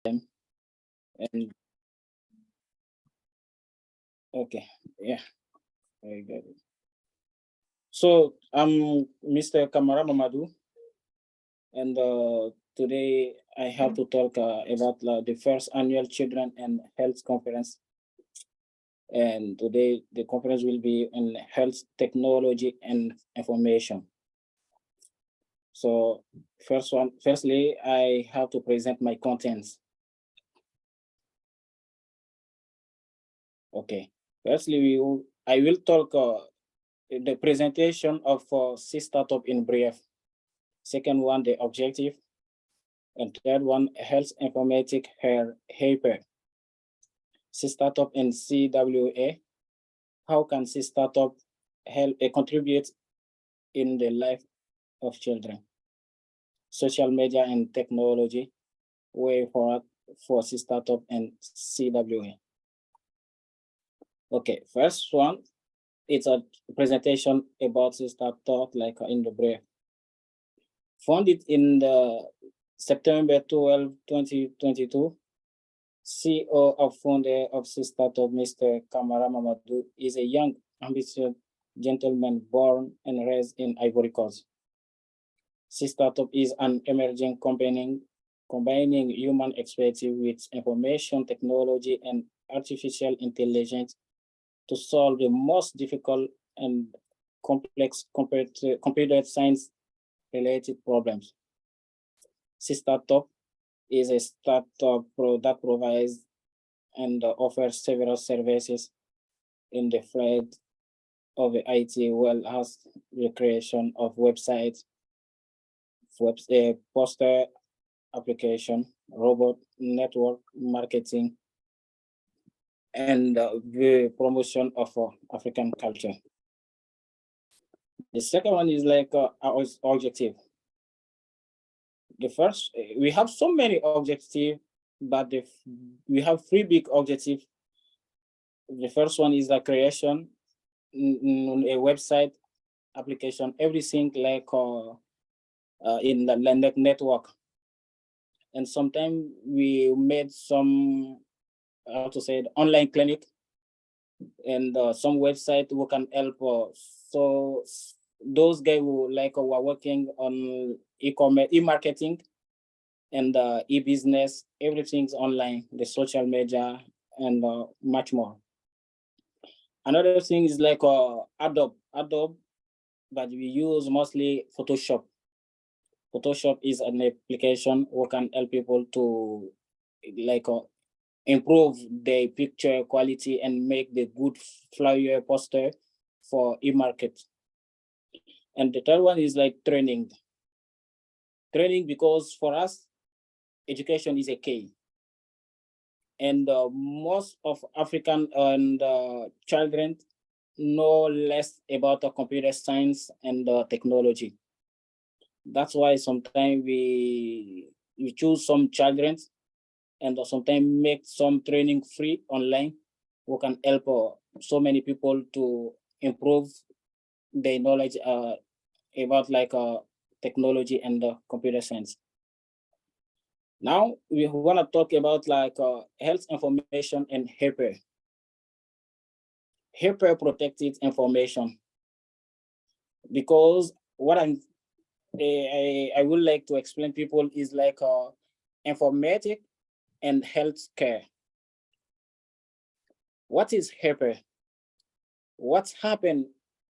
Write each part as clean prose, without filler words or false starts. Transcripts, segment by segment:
And okay, yeah, very good. So I'm Mr. Kamara Mamadou, and today I have to talk about the first annual Children and Health Conference. And today the conference will be on health technology and information. So firstly, I have to present my contents. Okay. Firstly, I will talk the presentation of C startup in brief. Second one, the objective. And third one, health informatic helper. C startup and CWA. How can C startup help contribute in the life of children? Social media and technology, way forward for C startup and CWA. Okay, first one, it's a presentation about C startup like in the brief. Founded in the September 12, 2022, CEO of founder of C startup, Mr. Kamara Mamadou, is a young, ambitious gentleman born and raised in Ivory Coast. C startup is an emerging company combining human expertise with information technology and artificial intelligence to solve the most difficult and complex computer science related problems. C startup is a startup that provides and offers several services in the field of the IT, well as the creation of websites, poster application, robot network marketing, and the promotion of African culture. The second one is like our objective. The first, we have so many objectives, but we have three big objectives. The first one is the creation a website application, everything like in the network. And sometimes we made some, how to say it, online clinic and some website who can help. So those guys who like were working on e-commerce, e-marketing, and e-business, everything's online, the social media, and much more. Another thing is like Adobe, but we use mostly Photoshop. Photoshop is an application who can help people to like improve the picture quality and make the good flyer poster for e-market. And the third one is like training. Training, because for us, education is a key. And most of African and children know less about the computer science and technology. That's why sometimes we choose some children and sometimes make some training free online who can help so many people to improve their knowledge about like technology and computer science. Now we want to talk about like health information and HIPAA. HIPAA protected information, because what I would like to explain people is like informatic and healthcare. What is HIPAA? What happens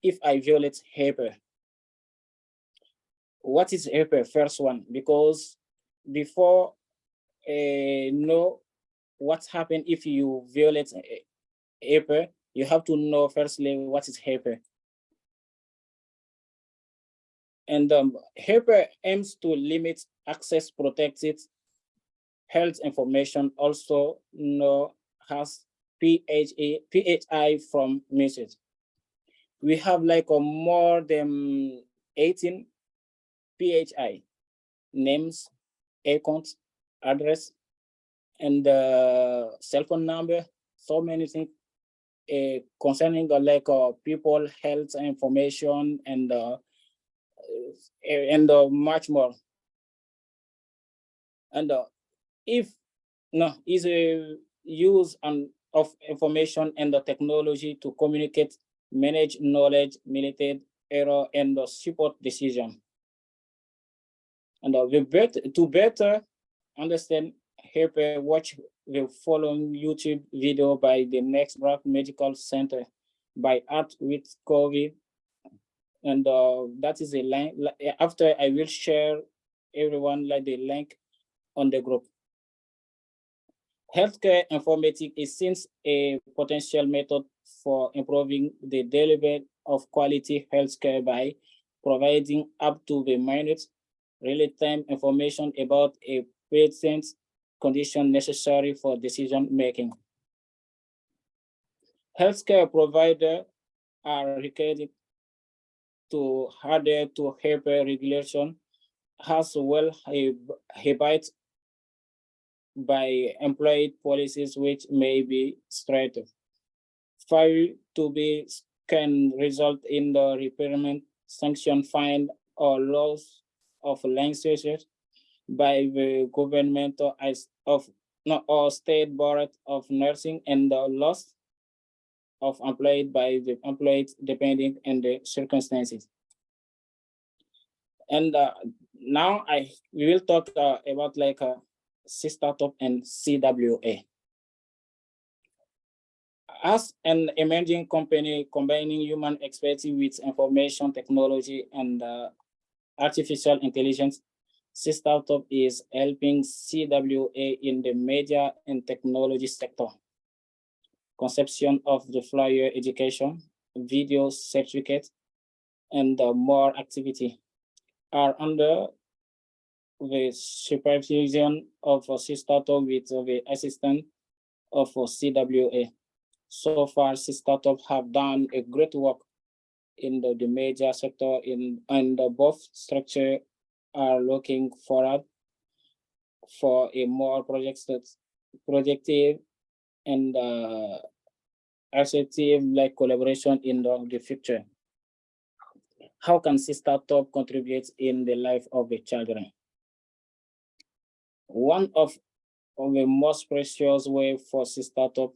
if I violate HIPAA? What is HIPAA? First one, because before know what happens if you violate HIPAA, you have to know firstly what is HIPAA. And HIPAA aims to limit access protected health information, also known as PHI from message. We have like more than 18 PHI, names, accounts, address, and cell phone number, so many things concerning like people health information and much more. And if No, is a use of information and the technology to communicate, manage knowledge, mitigate error, and support decision. And to better understand, help watch the following YouTube video by the Next Breath Medical Center by Art with COVID. And that is a link. After I will share everyone like the link on the group. Healthcare informatics is since a potential method for improving the delivery of quality healthcare by providing up to the minute real-time information about a patient's condition necessary for decision making. Healthcare providers are required to adhere to HIPAA regulation as well abide by employee policies which may be straightened. Failure to be can result in the repairment, sanction, fine, or loss of licenses by the government or state board of nursing, and the loss of employed by the employed depending on the circumstances. And now we will talk about like startup and CWA. As an emerging company combining human expertise with information technology and artificial intelligence, startup is helping CWA in the media and technology sector. Conception of the flyer education, video certificate, and more activity are under the supervision of a startup with the assistance of CWA. So far, startups have done a great work in the major sector and both structure are looking forward for a more projective and assertive like collaboration in the future. How can startup contribute in the life of the children? One of the most precious way for startup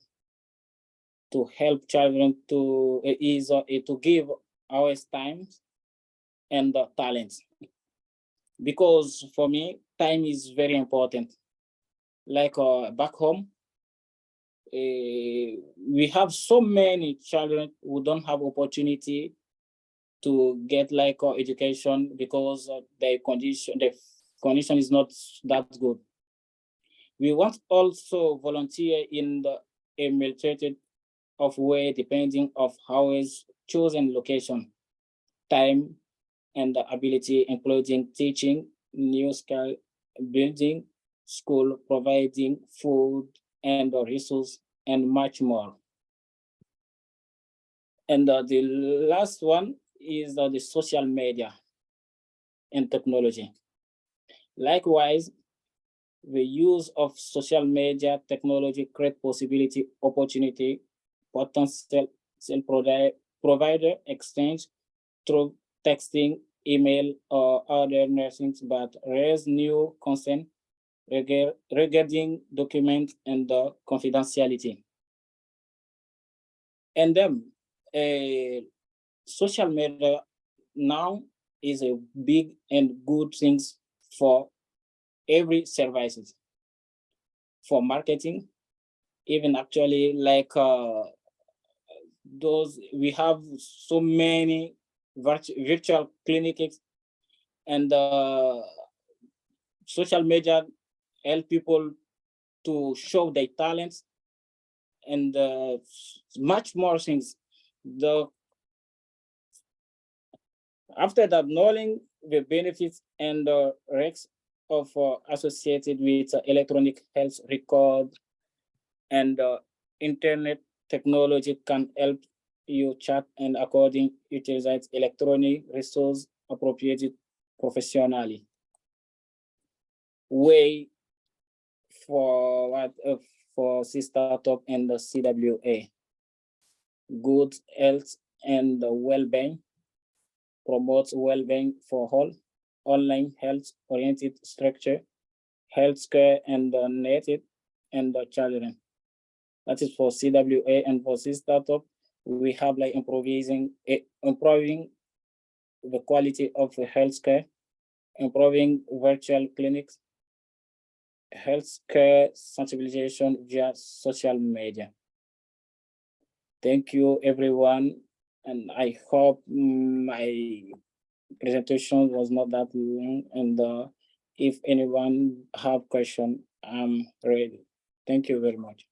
to help children is to give our time and talents. Because for me, time is very important. Like back home, we have so many children who don't have opportunity to get like education because the condition is not that good. We want also volunteer in a military of way depending of hours, chosen location, time, and the ability, including teaching, new skill building, school, providing food and resources, and much more. And the last one is the social media and technology. Likewise, the use of social media technology create possibility, opportunity, potential provider exchange through texting, email, or other nursing, but raise new concern regarding document and confidentiality. And then social media now is a big and good things for every services, for marketing, even actually like those, we have so many virtual clinics, and social media help people to show their talents and much more things. After that, knowing the benefits and the risks of associated with electronic health record and internet technology can help you chat and according utilize electronic resource appropriated professionally. Way for what for startup and the CWA. Good health and well-being, promotes well-being for all, online health-oriented structure, healthcare and native and the children. That is for CWA. And for C startup, we have like improving the quality of the healthcare, improving virtual clinics, healthcare sensibilization via social media. Thank you, everyone. And I hope my presentation was not that long. And if anyone have question, I'm ready. Thank you very much.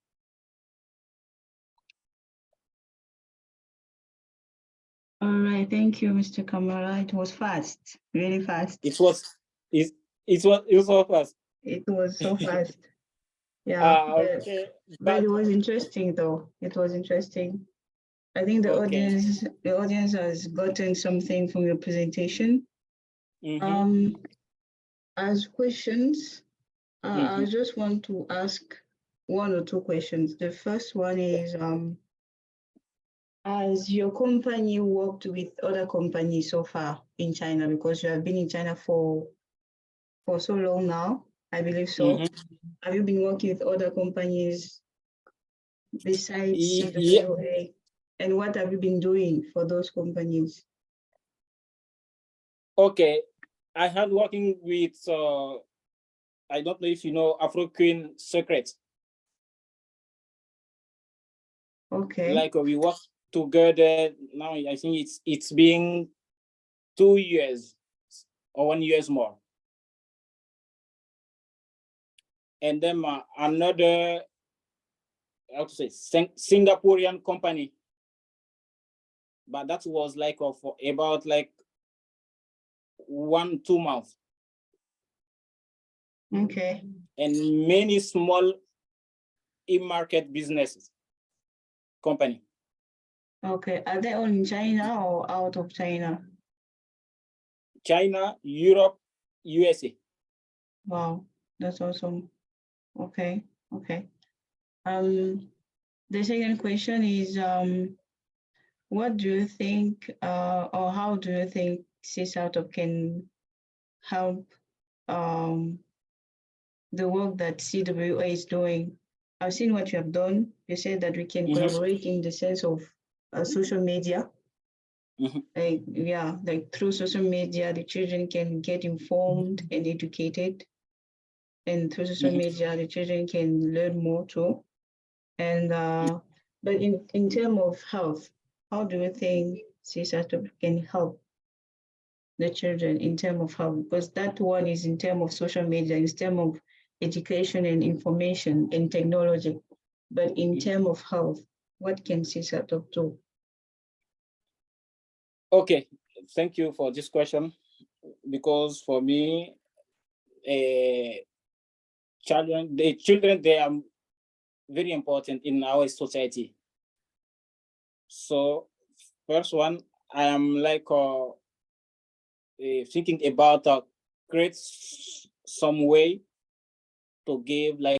All right, thank you, Mr. Kamara. It was fast, really fast. It was so fast. It was so fast. Yeah, okay. but it was interesting though. It was interesting. I think the audience has gotten something from your presentation. As questions, I just want to ask one or two questions. The first one is, has your company worked with other companies so far in China? Because you have been in China for so long now, I believe so. Have you been working with other companies besides CWA? And what have you been doing for those companies? Okay, I had working with, I don't know if you know African Secrets. Okay. Like we work together now. I think it's been 2 years or 1 year more. And then another, how to say, Singaporean company, but that was like for about like 1-2 months. Okay. And many small e-market businesses company. Okay, are they all in China or out of China? China, Europe, USA. Wow, that's awesome. Okay, okay. The second question is, what do you think, or how do you think C Startup can help the work that CWA is doing? I've seen what you have done. You said that we can collaborate in the sense of social media. Like through social media, the children can get informed and educated. And through social media, the children can learn more too. And but in terms of health, how do you think C Startup can help the children in terms of health? Because that one is in terms of social media, in terms of education and information and technology. But in terms of health, what can C Startup do? Okay, thank you for this question. Because for me, the children, they are very important in our society. So first one, I am like thinking about create some way to give like